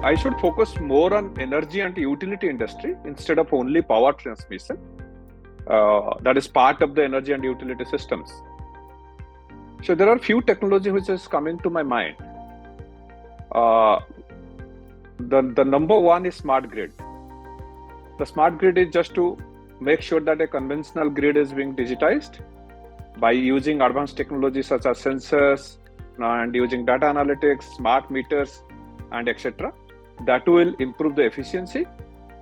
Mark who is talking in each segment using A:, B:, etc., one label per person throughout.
A: I should focus more on energy and utility industry instead of only power transmission. That is part of the energy and utility systems. So there are few technologies which is coming to my mind. The number one is smart grid. The smart grid is just to make sure that a conventional grid is being digitized by using advanced technologies such as sensors and using data analytics, smart meters, and etc. That will improve the efficiency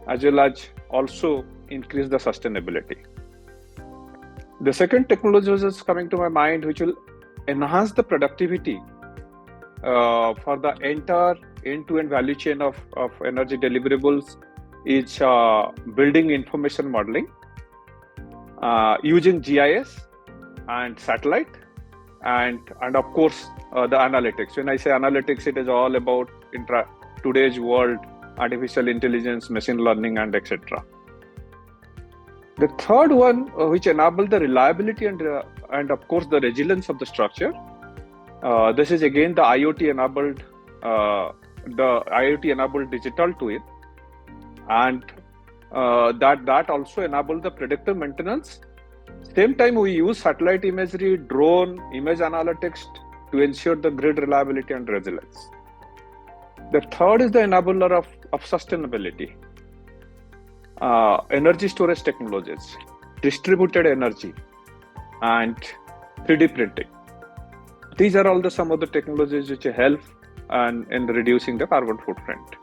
A: as well as also increase the sustainability. The second technology which is coming to my mind, which will enhance the productivity for the entire end-to-end value chain of energy deliverables, is building information modeling using GIS and satellite, and of course the analytics. When I say analytics, it is all about today's world, artificial intelligence, machine learning, and etc. The third one, which enable the reliability and of course the resilience of the structure. This is again the IoT enabled digital twin, and that also enable the predictive maintenance. Same time, we use satellite imagery, drone, image analytics to ensure the grid reliability and resilience. The third is the enabler of sustainability. Energy storage technologies, distributed energy, and 3D printing. These are all some of the technologies which help in reducing the carbon footprint.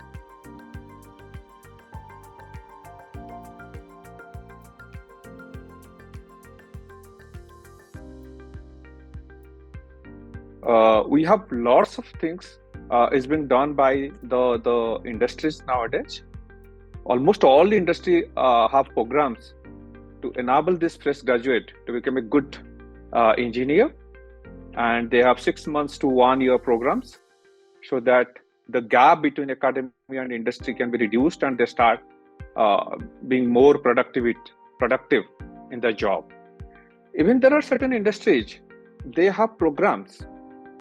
A: We have lots of things is being done by the industries nowadays. Almost all the industry have programs to enable this fresh graduate to become a good engineer, and they have 6 months to 1 year programs so that the gap between academia and industry can be reduced and they start being more productive in their job. Even there are certain industries, they have programs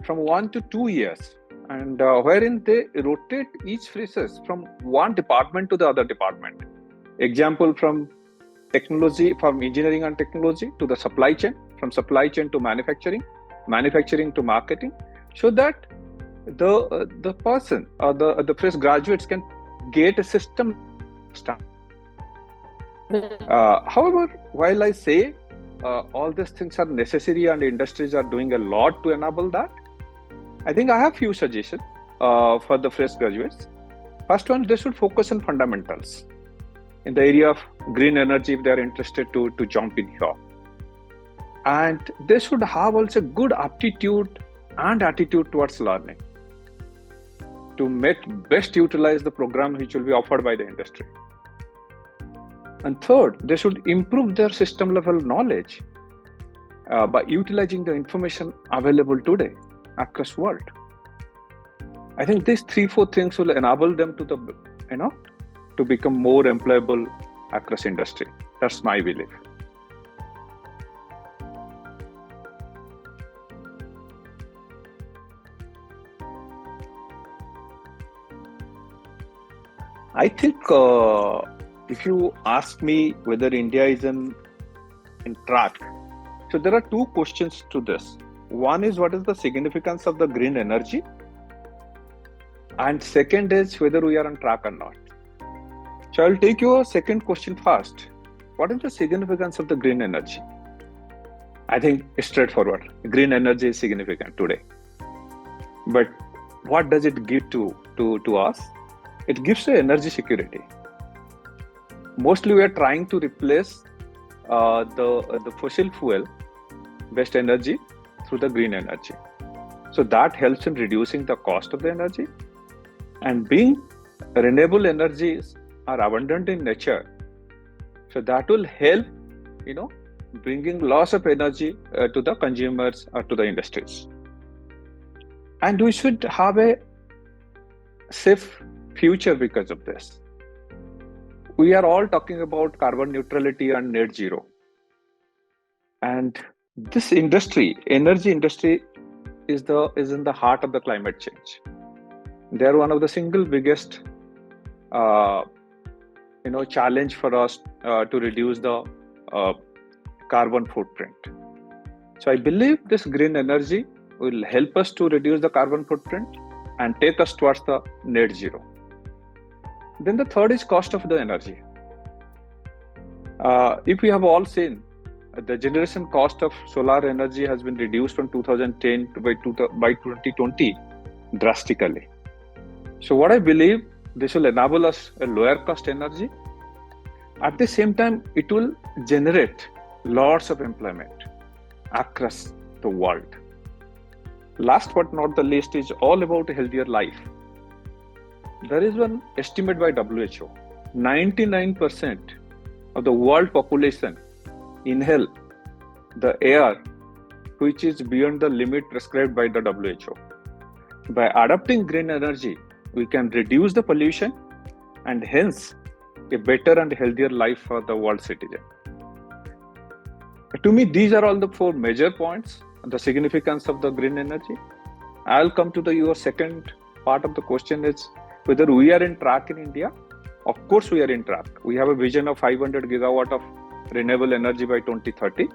A: from 1 to 2 years, and wherein they rotate each freshers from one department to the other department. Example, from technology, from engineering and technology to the supply chain, from supply chain to manufacturing to marketing, so that the person or the fresh graduates can get a system start. However, while I say all these things are necessary and industries are doing a lot to enable that, I think I have few suggestions for the fresh graduates. First one, they should focus on fundamentals in the area of green energy if they are interested to jump in here. And they should have also good aptitude and attitude towards learning to make best utilize the program which will be offered by the industry. And third, they should improve their system level knowledge by utilizing the information available today across world. I think these 3-4 things will enable them to become more employable across industry. That's my belief. I think if you ask me whether India is in track, so there are two questions to this. One is, what is the significance of the green energy? And second is whether we are on track or not. So I'll take your second question first. What is the significance of the green energy? I think it's straightforward. Green energy is significant today. But what does it give to us? It gives the energy security. Mostly we are trying to replace the fossil fuel based energy through the green energy. So that helps in reducing the cost of the energy, and being renewable energies are abundant in nature. So that will help, bringing loss of energy to the consumers or to the industries. And we should have a safe future because of this. We are all talking about carbon neutrality and net zero. And this industry, energy industry, is in the heart of the climate change. They are one of the single biggest challenge for us to reduce the carbon footprint. So I believe this green energy will help us to reduce the carbon footprint and take us towards the net zero. Then the third is cost of the energy. If we have all seen, the generation cost of solar energy has been reduced from 2010 to by 2020 drastically. So what I believe, this will enable us a lower cost energy. At the same time, it will generate lots of employment across the world. Last but not the least is all about a healthier life. There is one estimate by WHO. 99% of the world population inhale the air which is beyond the limit prescribed by the WHO. By adopting green energy, we can reduce the pollution and hence a better and healthier life for the world citizen. To me, these are all the four major points, the significance of the green energy. I'll come to your second part of the question is whether we are in track in India. Of course, we are in track. We have a vision of 500 gigawatt of renewable energy by 2030.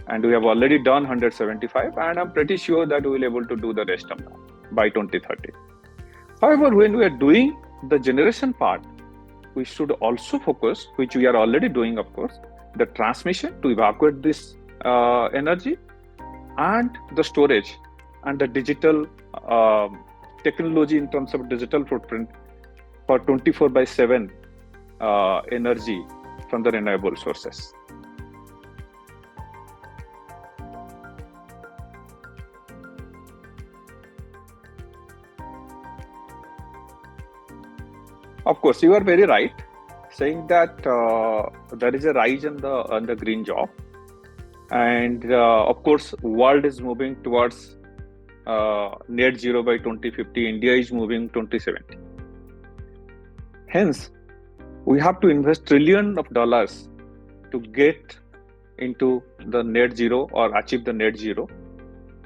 A: And we have already done 175. And I'm pretty sure that we will be able to do the rest of that by 2030. However, when we are doing the generation part, we should also focus, which we are already doing, of course, the transmission to evacuate this energy and the storage and the digital technology in terms of digital footprint for 24/7 energy from the renewable sources. Of course, you are very right, saying that there is a rise in the green job, and of course, world is moving towards net zero by 2050. India is moving 2070. Hence, we have to invest trillions of dollars to get into the net zero or achieve the net zero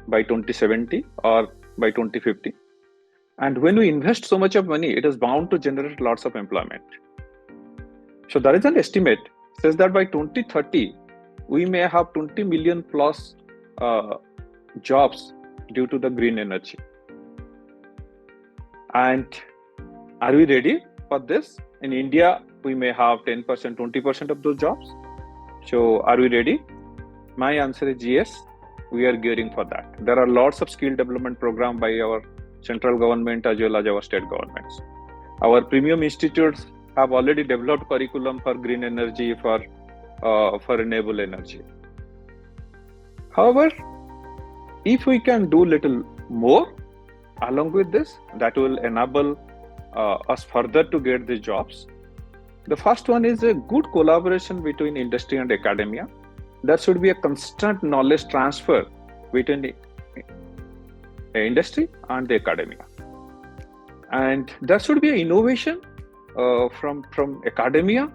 A: by 2070 or by 2050. And when we invest so much of money, it is bound to generate lots of employment. So there is an estimate says that by 2030, we may have 20 million plus jobs due to the green energy. And are we ready for this? In India, we may have 10%, 20% of those jobs. So are we ready? My answer is yes, we are gearing for that. There are lots of skill development programs by our central government as well as our state governments. Our premium institutes have already developed curriculum for green energy, for renewable energy. However, if we can do little more along with this, that will enable us further to get the jobs. The first one is a good collaboration between industry and academia. There should be a constant knowledge transfer between the industry and the academia, and there should be an innovation from academia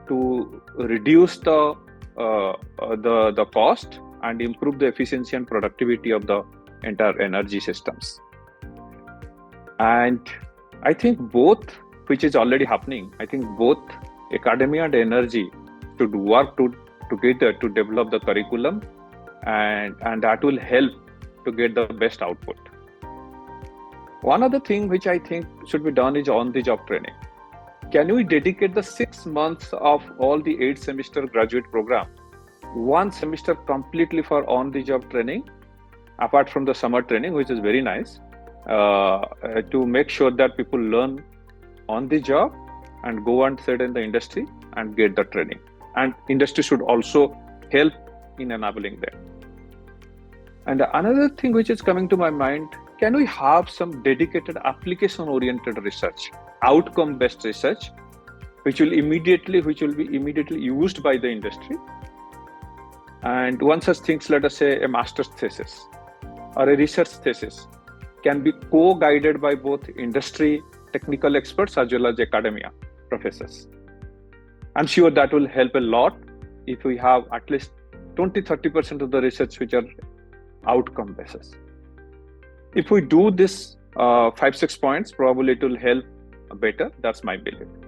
A: to reduce the cost and improve the efficiency and productivity of the entire energy systems. And I think both, which is already happening, I think both academia and energy should work together to develop the curriculum, and that will help to get the best output. One other thing which I think should be done is on-the-job training. Can we dedicate the 6 months of all the 8-semester graduate program, 1 semester completely for on-the-job training, apart from the summer training, which is very nice, to make sure that people learn on the job and go and sit in the industry and get the training. And industry should also help in enabling them. And another thing which is coming to my mind, can we have some dedicated application-oriented research, outcome-based research, which will be immediately used by the industry? And one such things, let us say a master's thesis or a research thesis, can be co-guided by both industry technical experts as well as academia professors. I'm sure that will help a lot if we have at least 20-30% of the research which are outcome basis. If we do this 5-6 points, probably it will help better. That's my belief.